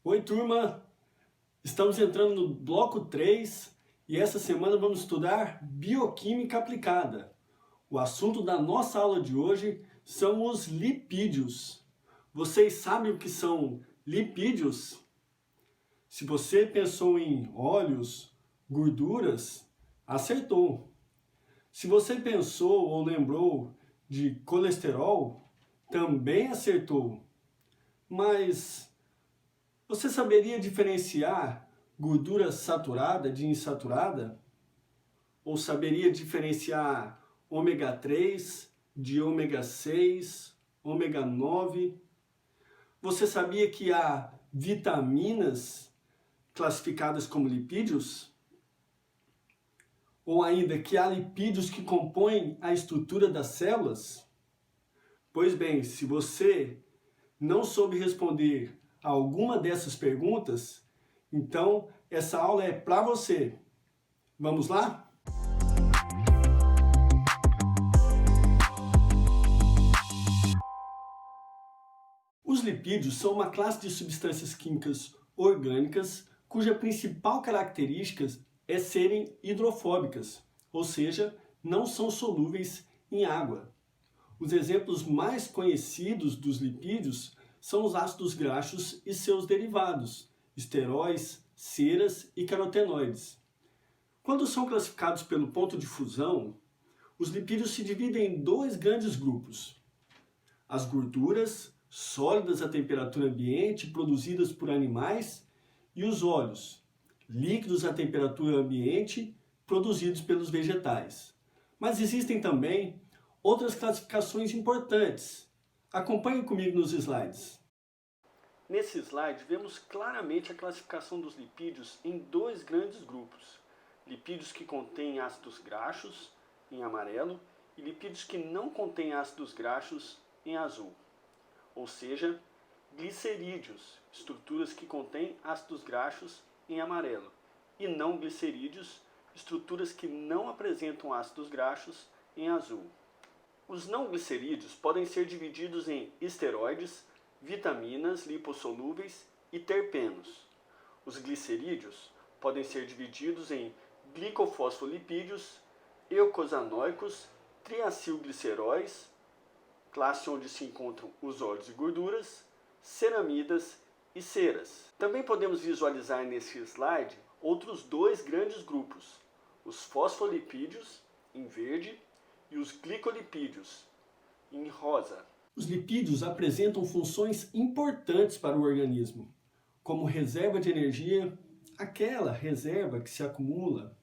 Oi, turma! Estamos entrando no bloco 3 e essa semana vamos estudar bioquímica aplicada. O assunto da nossa aula de hoje são os lipídios. Vocês sabem o que são lipídios? Se você pensou em óleos, gorduras, acertou. Se você pensou ou lembrou de colesterol, também acertou. Mas você saberia diferenciar gordura saturada de insaturada? Ou saberia diferenciar ômega 3 de ômega 6, ômega 9? Você sabia que há vitaminas classificadas como lipídios? Ou ainda que há lipídios que compõem a estrutura das células? Pois bem, se você não soube responder a alguma dessas perguntas, então essa aula é para você. Vamos lá? Os lipídios são uma classe de substâncias químicas orgânicas cuja principal característica é serem hidrofóbicas, ou seja, não são solúveis em água. Os exemplos mais conhecidos dos lipídios são os ácidos graxos e seus derivados, esteróis, ceras e carotenoides. Quando são classificados pelo ponto de fusão, os lipídios se dividem em dois grandes grupos: as gorduras, sólidas à temperatura ambiente, produzidas por animais, e os óleos, líquidos à temperatura ambiente, produzidos pelos vegetais. Mas existem também outras classificações importantes. Acompanhe comigo nos slides. Nesse slide, vemos claramente a classificação dos lipídios em dois grandes grupos: lipídios que contêm ácidos graxos, em amarelo, e lipídios que não contêm ácidos graxos, em azul. Ou seja, glicerídeos, estruturas que contêm ácidos graxos, em amarelo, e não glicerídeos, estruturas que não apresentam ácidos graxos, em azul. Os não glicerídeos podem ser divididos em esteroides, vitaminas lipossolúveis e terpenos. Os glicerídeos podem ser divididos em glicofosfolipídios, eicosanoicos, triacilgliceróis, classe onde se encontram os óleos e gorduras, ceramidas e ceras. Também podemos visualizar nesse slide outros dois grandes grupos: os fosfolipídios, em verde, e os glicolipídios, em rosa. Os lipídios apresentam funções importantes para o organismo, como reserva de energia, aquela reserva que se acumula,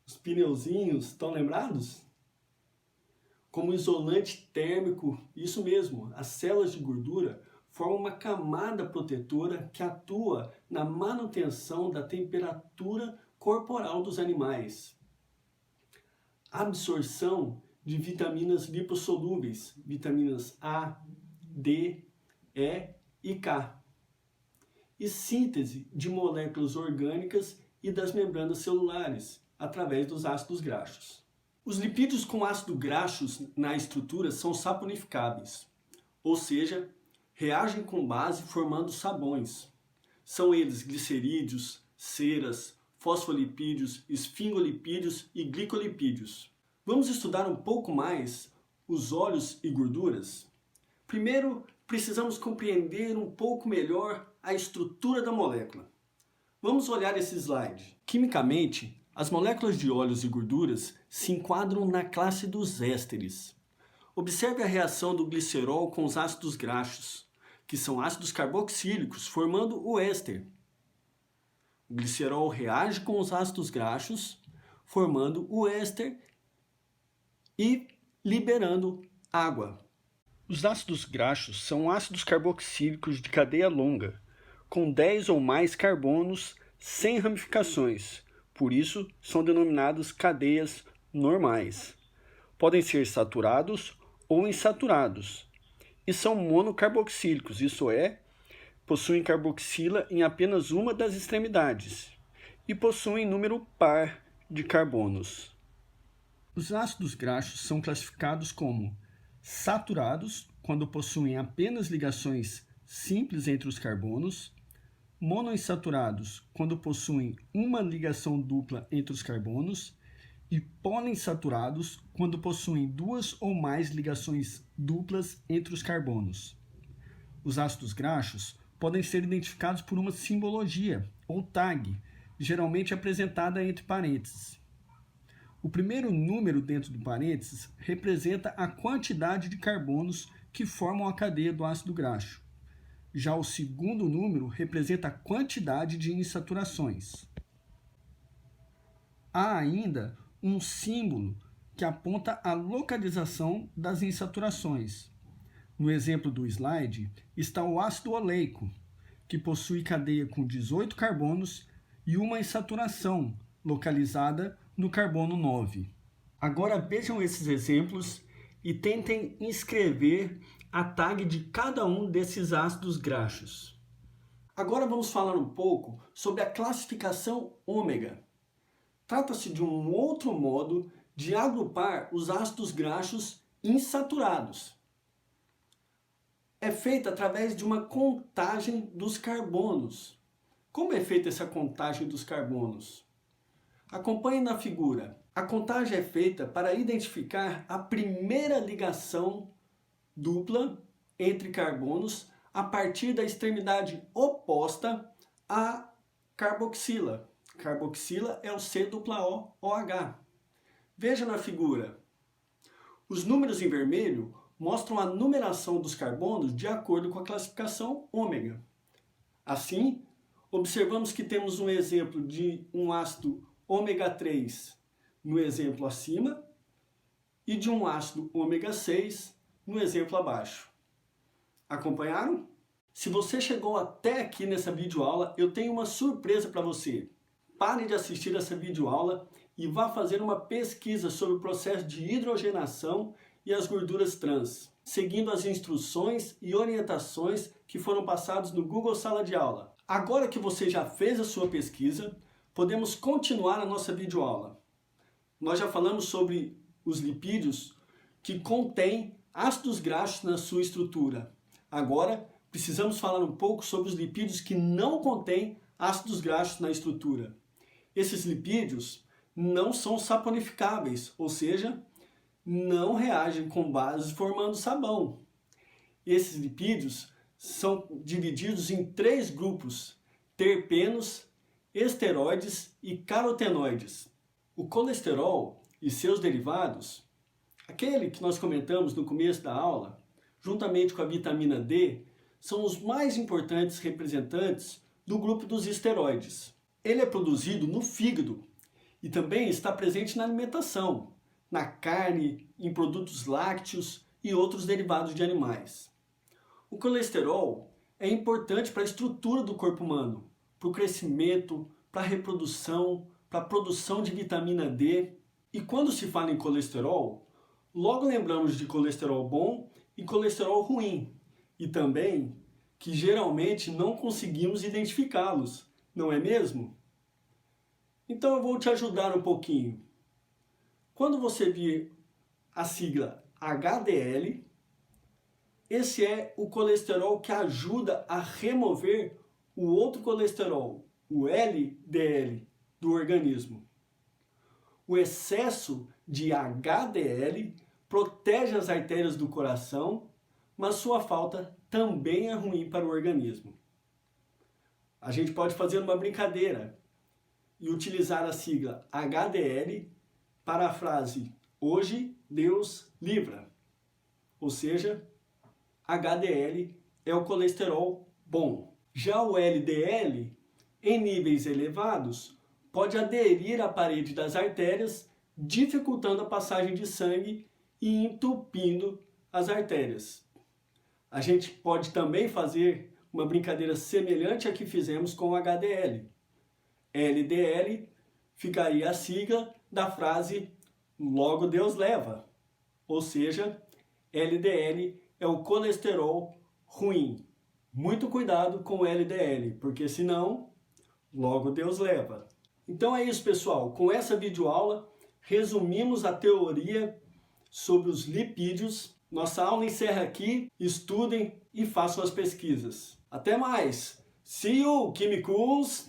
os pneuzinhos, estão lembrados? Como isolante térmico, isso mesmo, as células de gordura formam uma camada protetora que atua na manutenção da temperatura corporal dos animais. Absorção de vitaminas lipossolúveis, vitaminas A, D, E e K. E síntese de moléculas orgânicas e das membranas celulares, através dos ácidos graxos. Os lipídios com ácido graxos na estrutura são saponificáveis, ou seja, reagem com base formando sabões. São eles glicerídeos, ceras, fosfolipídios, esfingolipídios e glicolipídios. Vamos estudar um pouco mais os óleos e gorduras? Primeiro, precisamos compreender um pouco melhor a estrutura da molécula. Vamos olhar esse slide. Quimicamente, as moléculas de óleos e gorduras se enquadram na classe dos ésteres. Observe a reação do glicerol com os ácidos graxos, que são ácidos carboxílicos, formando o éster. O glicerol reage com os ácidos graxos, formando o éster e liberando água. Os ácidos graxos são ácidos carboxílicos de cadeia longa, com 10 ou mais carbonos sem ramificações, por isso são denominados cadeias normais. Podem ser saturados ou insaturados, e são monocarboxílicos, isso é, possuem carboxila em apenas uma das extremidades, e possuem número par de carbonos. Os ácidos graxos são classificados como saturados, quando possuem apenas ligações simples entre os carbonos, monoinsaturados quando possuem uma ligação dupla entre os carbonos e poliinsaturados quando possuem duas ou mais ligações duplas entre os carbonos. Os ácidos graxos podem ser identificados por uma simbologia, ou tag, geralmente apresentada entre parênteses. O primeiro número dentro do parênteses representa a quantidade de carbonos que formam a cadeia do ácido graxo. Já o segundo número representa a quantidade de insaturações. Há ainda um símbolo que aponta a localização das insaturações. No exemplo do slide está o ácido oleico, que possui cadeia com 18 carbonos e uma insaturação localizada no carbono 9. Agora vejam esses exemplos e tentem inscrever a tag de cada um desses ácidos graxos. Agora vamos falar um pouco sobre a classificação ômega. Trata-se de um outro modo de agrupar os ácidos graxos insaturados. É feita através de uma contagem dos carbonos. Como é feita essa contagem dos carbonos? Acompanhe na figura. A contagem é feita para identificar a primeira ligação dupla entre carbonos a partir da extremidade oposta à carboxila. Carboxila é o C-O-OH. Veja na figura. Os números em vermelho mostram a numeração dos carbonos de acordo com a classificação ômega. Assim, observamos que temos um exemplo de um ácido ômega 3 no exemplo acima e de um ácido ômega 6 no exemplo abaixo. Acompanharam? Se você chegou até aqui nessa videoaula, eu tenho uma surpresa para você. Pare de assistir essa videoaula e vá fazer uma pesquisa sobre o processo de hidrogenação e as gorduras trans, seguindo as instruções e orientações que foram passadas no Google Sala de Aula. Agora que você já fez a sua pesquisa, podemos continuar a nossa videoaula. Nós já falamos sobre os lipídios que contêm ácidos graxos na sua estrutura. Agora, precisamos falar um pouco sobre os lipídios que não contêm ácidos graxos na estrutura. Esses lipídios não são saponificáveis, ou seja, não reagem com bases formando sabão. Esses lipídios são divididos em 3 grupos: terpenos, esteroides e carotenoides. O colesterol e seus derivados, aquele que nós comentamos no começo da aula, juntamente com a vitamina D, são os mais importantes representantes do grupo dos esteroides. Ele é produzido no fígado e também está presente na alimentação, na carne, em produtos lácteos e outros derivados de animais. O colesterol é importante para a estrutura do corpo humano, para o crescimento, para a reprodução, para a produção de vitamina D. E quando se fala em colesterol, logo lembramos de colesterol bom e colesterol ruim, e também que geralmente não conseguimos identificá-los, não é mesmo? Então eu vou te ajudar um pouquinho. Quando você vir a sigla HDL, esse é o colesterol que ajuda a remover o outro colesterol, o LDL, do organismo. O excesso de HDL protege as artérias do coração, mas sua falta também é ruim para o organismo. A gente pode fazer uma brincadeira e utilizar a sigla HDL para a frase "Hoje Deus livra", ou seja, HDL é o colesterol bom. Já o LDL, em níveis elevados, pode aderir à parede das artérias, dificultando a passagem de sangue e entupindo as artérias. A gente pode também fazer uma brincadeira semelhante à que fizemos com o HDL. LDL ficaria a sigla da frase "Logo Deus leva", ou seja, LDL é o colesterol ruim. Muito cuidado com o LDL, porque senão, logo Deus leva. Então é isso, pessoal. Com essa videoaula, resumimos a teoria sobre os lipídios. Nossa aula encerra aqui. Estudem e façam as pesquisas. Até mais! See you, químicos!